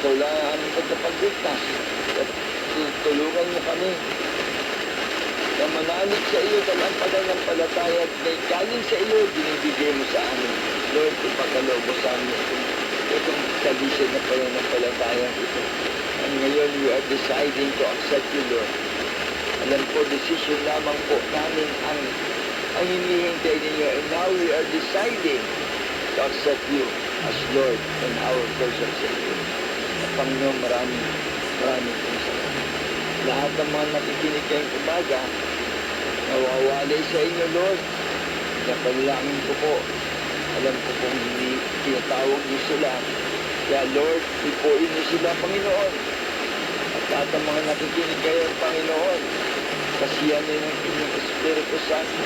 Ikaw lang ang aming tagapagligtas. At tulungan mo kami na manalig sa iyo ang pananampalataya at may galing sa iyo, binibigay mo sa amin. Lord, ipagkaloob mo sa amin itong tradition na pananampalataya ito. And ngayon, we are deciding to accept you, Lord. Alam ko, decision lamang po namin ang hinihintay ninyo. And now we are deciding to accept you as Lord and our personal Savior. At Panginoon, maraming pong salamat. Lahat ng mga nakikinig kayong umaga, nawawalay sa inyo, Lord. Napanalangin ko po. Alam ko kung hindi tinatawag niyo sila. Kaya, Lord, ipuin niyo sila, Panginoon. At lahat ng mga nakikinig kayo, Panginoon, kasiyan niyo ng inyong Espiritu Santo.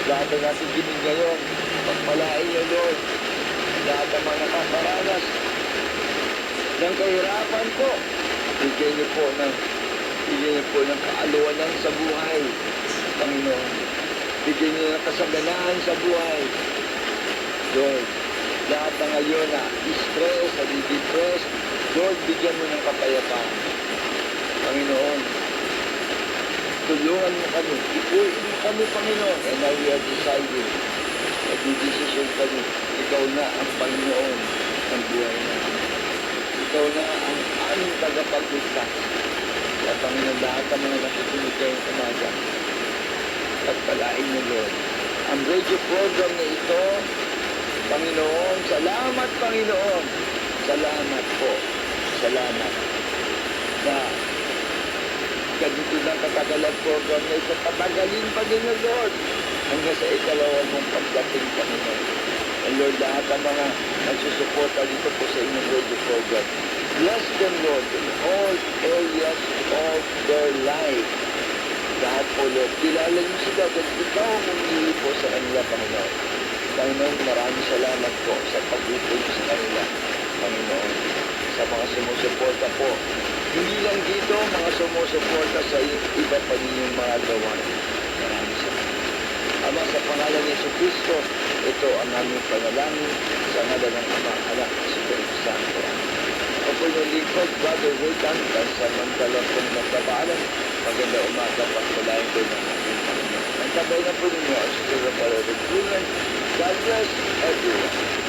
Lahat ng nakikinig ngayon, pagpalain niyo, Lord. Lahat ng mga nakakaranas ng kahirapan po, bigyan niyo po ng kaaluwanan sa buhay, Panginoon. Bigyan niyo ng kasaganaan sa buhay, Lord. Lahat ng ngayon na stress, nadidepress, Lord, bigyan mo ng kapayapaan. Panginoon, tulungan mo kami, ipuin mo kami, Panginoon. And now we are deciding, nagdidesisyon kami, ikaw na ang Panginoon ng buhay namin. Ikaw na ang aming tagapagligtas. At Panginoon, lahat ng mga nakikinig kayong umaga, pagpalain mo, Lord. Ang radio program na ito, Panginoon, salamat, Panginoon. Salamat po. Salamat na ganito lang katagalan program na ito. Patagalin pa din, Lord, hanggang sa ikalawa mong pagdating, Panginoon. And Lord, lahat ang mga nagsusuporta dito po sa inyong radio program, bless them, Lord, in all areas of their life. Lahat po, Lord, kilala niyo sila dahil ikaw ang umili po sa kanila, Panginoon. Panginoon, maraming salamat po sa pag-ipon niyo sa kanila, Panginoon. Sa mga sumusuporta po. Hindi lang dito, mga sumusuporta sa iba pa ninyong mga gawain. Maraming salamat. Ama, sa pangalan ni Jesucristo, ito ang aming panalangin sa ngalan ng Ama, Anak, at Espiritu Santo. Ako po yung lingkod, Brother Wilton, pansamantalang pong nagkabaalan. Maganda umaga, pagpalain ko ng ating Panginoon. Ang tabay na po ninyo ang Siguro Palorog. God bless everyone.